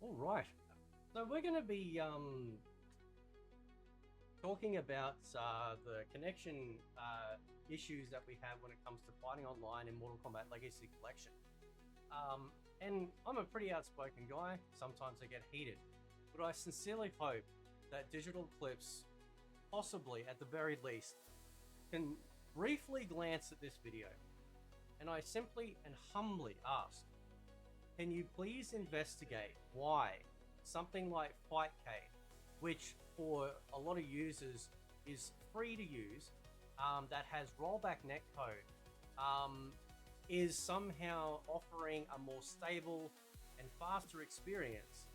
All right. So we're going to be talking about the connection issues that we have when it comes to fighting online in Mortal Kombat Legacy Collection. And I'm a pretty outspoken guy. Sometimes I get heated, but I sincerely hope that Digital Eclipse, possibly at the very least, can briefly glance at this video. And I simply and humbly ask, can you please investigate why something like Fightcade, which for a lot of users is free to use, that has rollback netcode, is somehow offering a more stable and faster experience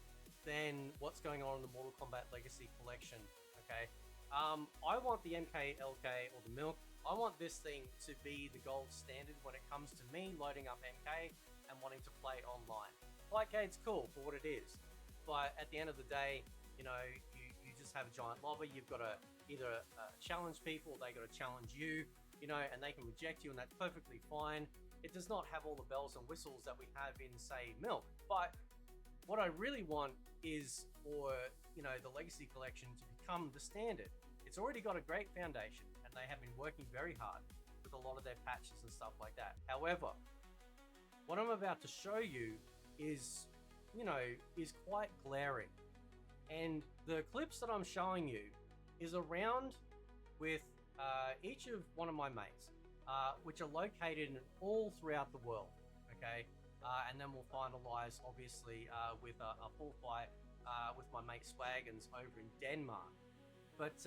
than what's going on in the Mortal Kombat Legacy Collection. Okay, I want the MK, LK, or the Milk. I want this thing to be the gold standard when it comes to me loading up MK and wanting to play online. Fightcade's cool for what it is, but at the end of the day, you know, you just have a giant lobby. You've got to either challenge people, they got to challenge you, you know, and they can reject you, and that's perfectly fine. It does not have all the bells and whistles that we have in, say, Milk. But what I really want is for, you know, the Legacy Collection to become the standard. It's already got a great foundation, and they have been working very hard with a lot of their patches and stuff like that. However, what I'm about to show you is, you know, is quite glaring. And the clips that I'm showing you is around with each of one of my mates, which are located in all throughout the world, okay? And then we'll finalize, obviously, with a full fight with my mate Swaggins over in Denmark. But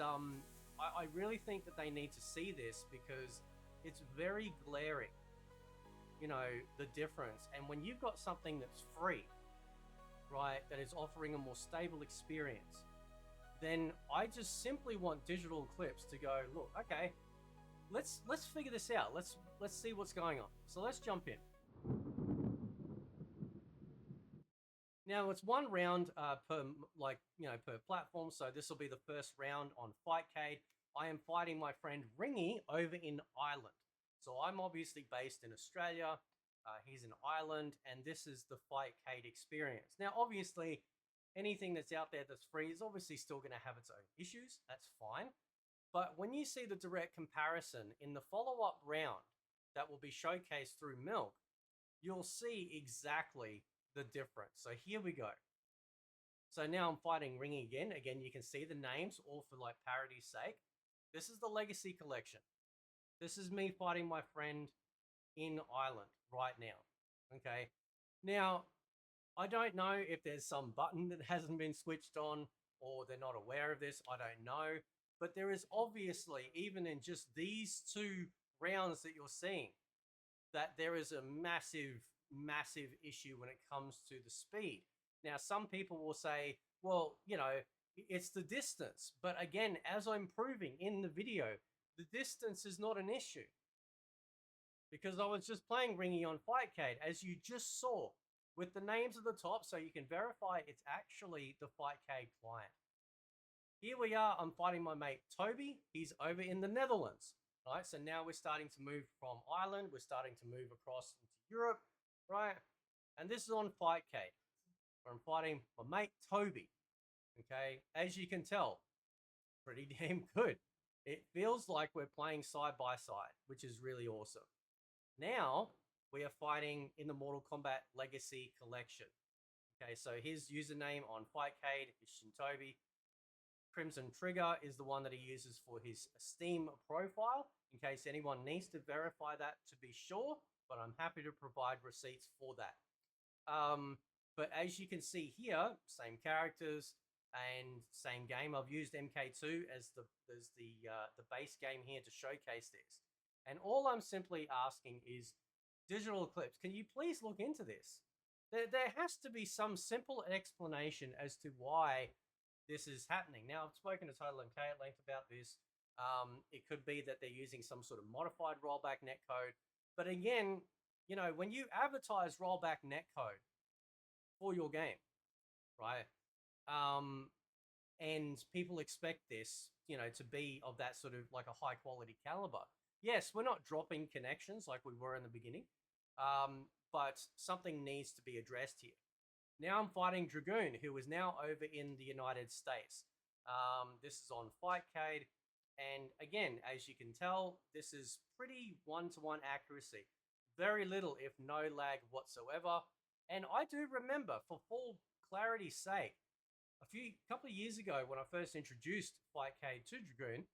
I really think that they need to see this because it's very glaring, you know, the difference. And when you've got something that's free, right, that is offering a more stable experience, then I just simply want Digital Eclipse to go, look, okay, let's figure this out. Let's see what's going on. So let's jump in. Now it's one round per, like, you know, per platform. So this will be the first round on Fightcade. I am fighting my friend Ringy over in Ireland. So I'm obviously based in Australia. He's in Ireland, and this is the Fightcade experience. Now, obviously, anything that's out there that's free is obviously still going to have its own issues. That's fine. But when you see the direct comparison in the follow-up round that will be showcased through Milk, you'll see exactly the difference. So here we go. So now I'm fighting Ringy again. Again, you can see the names all for like parity's sake. This is the Legacy Collection. This is me fighting my friend in Ireland right now. Okay. Now, I don't know if there's some button that hasn't been switched on or they're not aware of this. I don't know. But there is obviously, even in just these two rounds that you're seeing, that there is a massive, massive issue when it comes to the speed. Now, some people will say, well, you know, it's the distance. But again, as I'm proving in the video, the distance is not an issue. Because I was just playing Ringy on Fightcade, as you just saw, with the names at the top, so you can verify it's actually the Fightcade client. Here we are, I'm fighting my mate Toby. He's over in the Netherlands, right? So now we're starting to move from Ireland, we're starting to move across into Europe, right? And this is on Fightcade, where I'm fighting my mate Toby, okay? As you can tell, pretty damn good. It feels like we're playing side by side, which is really awesome. Now we are fighting in the Mortal Kombat Legacy Collection. Okay, so his username on Fightcade is Shintobi. Crimson Trigger is the one that he uses for his Steam profile, in case anyone needs to verify that to be sure, but I'm happy to provide receipts for that. But as you can see here, same characters and same game. I've used MK2 as the base game here to showcase this. And all I'm simply asking is, Digital Eclipse, can you please look into this? There has to be some simple explanation as to why this is happening. Now, I've spoken to Total MK at length about this. It could be that they're using some sort of modified rollback netcode. But again, you know, when you advertise rollback netcode for your game, right? And people expect this, you know, to be of that sort of like a high quality caliber. Yes, we're not dropping connections like we were in the beginning, but something needs to be addressed here. Now I'm fighting Dragoon, who is now over in the United States. This is on Fightcade. And again, as you can tell, this is pretty one-to-one accuracy. Very little, if no lag whatsoever. And I do remember, for full clarity's sake, couple of years ago when I first introduced Fightcade to Dragoon,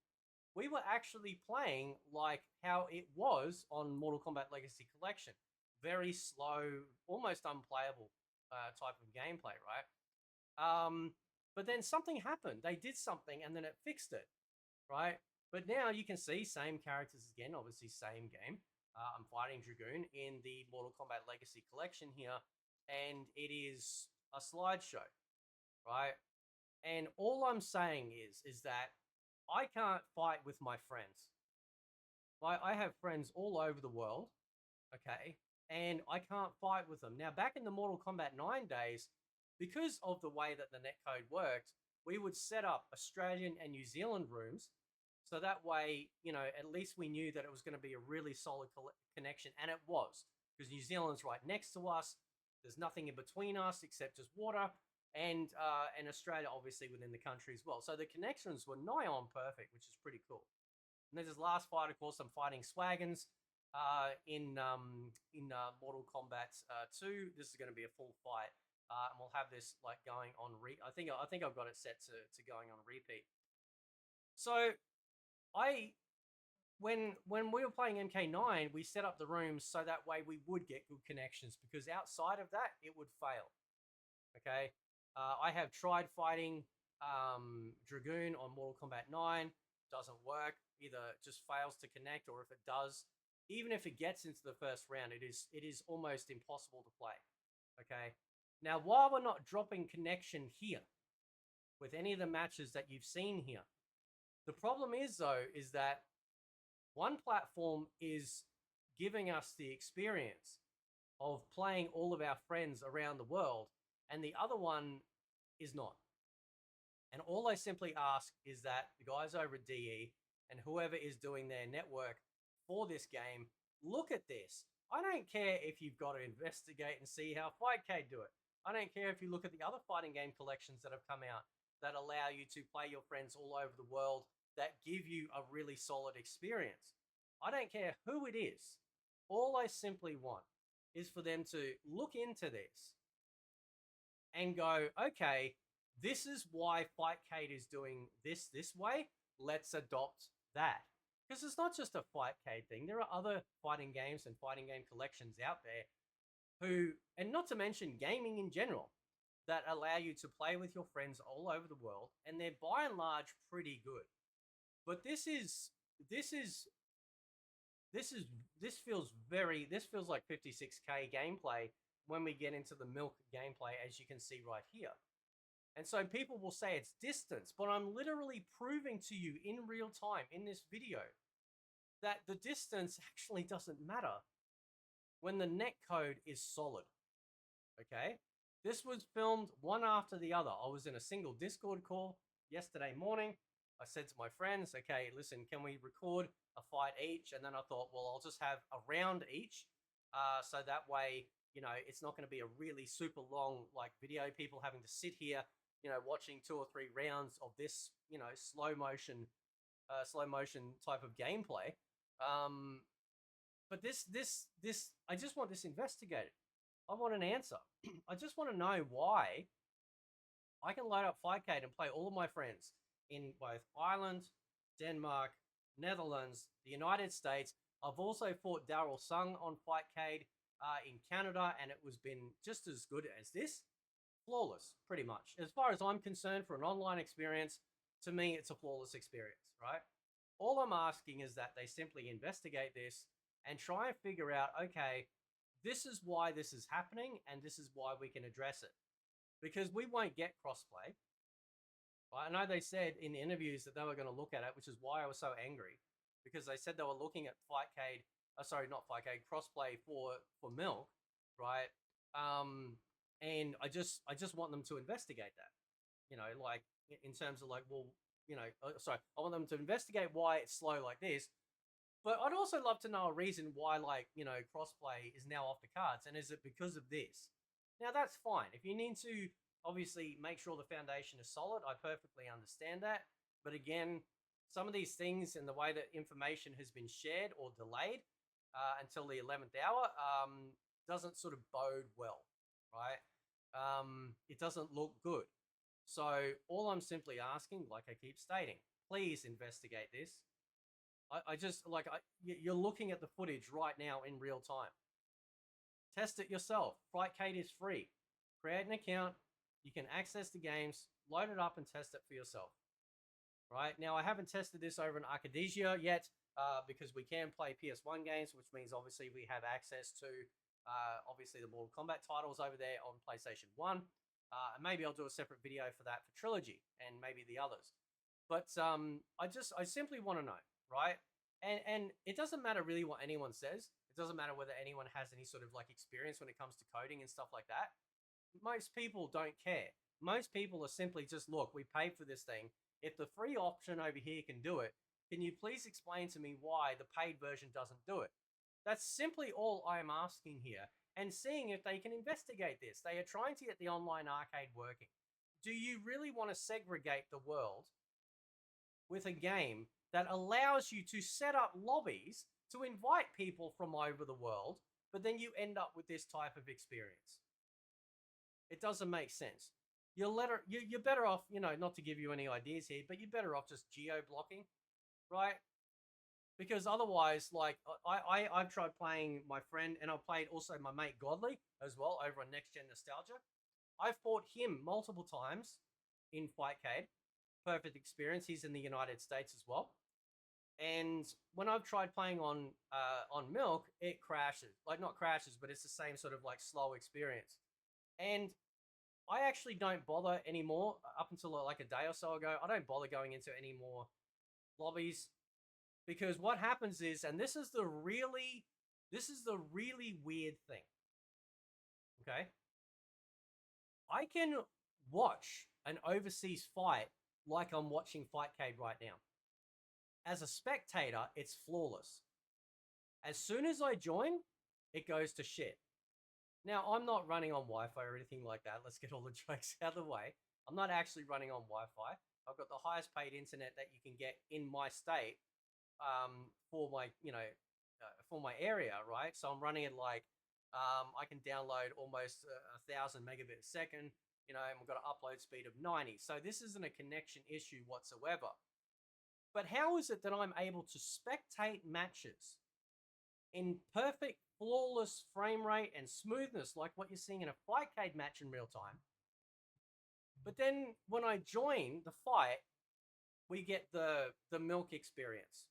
we were actually playing like how it was on Mortal Kombat Legacy Collection. Very slow, almost unplayable type of gameplay, right? But then something happened. They did something and then it fixed it, right? But now you can see same characters again, obviously same game. I'm fighting Dragoon in the Mortal Kombat Legacy Collection here, and it is a slideshow, right? And all I'm saying is that I can't fight with my friends. I have friends all over the world, okay, and I can't fight with them. Now, back in the Mortal Kombat 9 days, because of the way that the netcode worked, we would set up Australian and New Zealand rooms. So that way, you know, at least we knew that it was going to be a really solid connection, and it was, because New Zealand's right next to us. There's nothing in between us except just water, and Australia obviously within the country as well. So the connections were nigh on perfect, which is pretty cool. And there's this last fight, of course, I'm fighting Swaggins in Mortal Kombat 2. This is going to be a full fight, and we'll have this like going on. I think I've got it set to going on repeat. So when we were playing MK9, we set up the rooms so that way we would get good connections, because outside of that, it would fail. Okay, I have tried fighting Dragoon on Mortal Kombat 9. Doesn't work. Either just fails to connect, or if it does, even if it gets into the first round, it is almost impossible to play. Okay. Now, while we're not dropping connection here with any of the matches that you've seen here, the problem is though, is that one platform is giving us the experience of playing all of our friends around the world, and the other one is not. And all I simply ask is that the guys over at DE and whoever is doing their network for this game, look at this. I don't care if you've got to investigate and see how Fightcade do it. I don't care if you look at the other fighting game collections that have come out that allow you to play your friends all over the world, that give you a really solid experience. I don't care who it is. All I simply want is for them to look into this and go, okay, this is why Fightcade is doing this way. Let's adopt that. Because it's not just a Fightcade thing. There are other fighting games and fighting game collections out there who, and not to mention gaming in general, that allow you to play with your friends all over the world, and they're by and large pretty good. But this feels like 56K gameplay when we get into the milk gameplay, as you can see right here. And so people will say it's distance, but I'm literally proving to you in real time in this video that the distance actually doesn't matter when the netcode is solid. Okay? This was filmed one after the other. I was in a single Discord call yesterday morning. I said to my friends, okay, listen, can we record a fight each? And then I thought, well, I'll just have a round each. So that way, you know, it's not going to be a really super long like video, people having to sit here, you know, watching 2 or 3 rounds of this, you know, slow motion type of gameplay. But this, I just want this investigated. I want an answer. I just want to know why I can load up Fightcade and play all of my friends in both Ireland, Denmark, Netherlands, the United States. I've also fought Daryl Sung on Fightcade in Canada, and it was been just as good as this. Flawless, pretty much. As far as I'm concerned, for an online experience, to me, it's a flawless experience, right? All I'm asking is that they simply investigate this and try and figure out, okay, this is why this is happening, and this is why we can address it. Because we won't get crossplay. I know they said in interviews that they were going to look at it, which is why I was so angry. Because they said they were looking at Fightcade, not Fightcade, crossplay for Milk, right? And I just want them to investigate that. You know, like in terms of like, well, you know, I want them to investigate why it's slow like this. But I'd also love to know a reason why, like, you know, crossplay is now off the cards. And is it because of this? Now that's fine. If you need to obviously make sure the foundation is solid, I perfectly understand that. But again, some of these things and the way that information has been shared or delayed until the 11th hour doesn't sort of bode well, right? It doesn't look good. So all I'm simply asking, like I keep stating, please investigate this. I just like you're looking at the footage right now in real time. Test it yourself. Fightcade is free. Create an account. You can access the games, load it up, and test it for yourself. Right now, I haven't tested this over in Arcadia yet because we can play PS1 games, which means obviously we have access to obviously the Mortal Kombat titles over there on PlayStation 1. And maybe I'll do a separate video for that for Trilogy and maybe the others. But I simply want to know, right? And it doesn't matter really what anyone says. It doesn't matter whether anyone has any sort of like experience when it comes to coding and stuff like that. Most people don't care. Most people are simply just, look, we paid for this thing. If the free option over here can do it, can you please explain to me why the paid version doesn't do it? That's simply all I'm asking here, and seeing if they can investigate this. They are trying to get the online arcade working. Do you really want to segregate the world with a game that allows you to set up lobbies to invite people from over the world, but then you end up with this type of experience? It doesn't make sense. You're better off, not to give you any ideas here, but you're better off just geo-blocking, right? Because otherwise, like, I've tried playing my friend, and I've played also my mate Godly as well over on Next Gen Nostalgia. I've fought him multiple times in Fightcade. Perfect experience. He's in the United States as well. And when I've tried playing on Milk, it crashes. Like, not crashes, but it's the same sort of like slow experience. And I actually don't bother anymore. Up until like a day or so ago, I don't bother going into any more lobbies, because what happens is, and this is the really weird thing. Okay, I can watch an overseas fight like I'm watching Fightcade right now. As a spectator, it's flawless. As soon as I join, it goes to shit. Now, I'm not running on Wi-Fi or anything like that. Let's get all the jokes out of the way. I'm not actually running on Wi-Fi. I've got the highest paid internet that you can get in my state for my, for my area, right? So I'm running it like, I can download almost 1,000 megabits a second, and we've got an upload speed of 90. So this isn't a connection issue whatsoever. But how is it that I'm able to spectate matches in perfect, flawless frame rate and smoothness like what you're seeing in a Fightcade match in real time? But then when I join the fight, we get the Milk experience,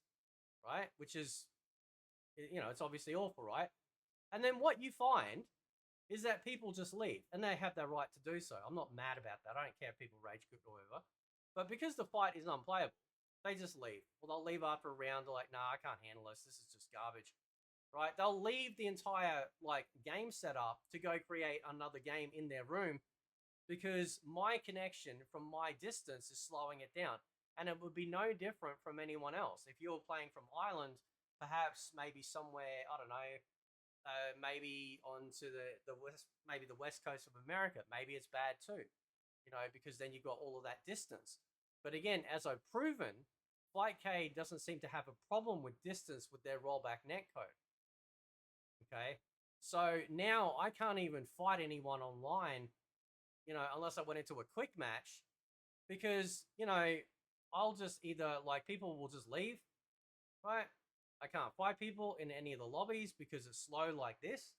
right? Which is, it's obviously awful, right? And then what you find is that people just leave, and they have their right to do so. I'm not mad about that. I don't care if people rage quit or whatever. But because the fight is unplayable, they just leave. Well, they'll leave after a round. They're like, nah, I can't handle this. This is just garbage, right? They'll leave the entire game setup to go create another game in their room because my connection from my distance is slowing it down. And it would be no different from anyone else. If you're playing from Ireland, perhaps maybe somewhere, I don't know, maybe onto the west, maybe the west coast of America, maybe it's bad too, because then you've got all of that distance. But again, as I've proven, Fightcade doesn't seem to have a problem with distance with their rollback netcode. Okay, so now I can't even fight anyone online, unless I went into a quick match, because I'll just either people will just leave, right? I can't fight people in any of the lobbies because it's slow like this,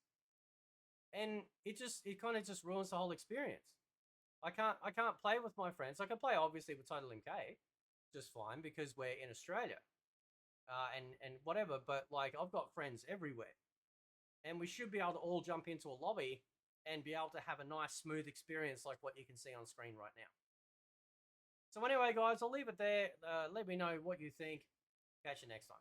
and it kind of just ruins the whole experience. I can't play with my friends. I can play obviously with Total MK just fine because we're in Australia, and whatever. But I've got friends everywhere, and we should be able to all jump into a lobby and be able to have a nice smooth experience like what you can see on screen right now. So anyway, guys, I'll leave it there. Let me know what you think. Catch you next time.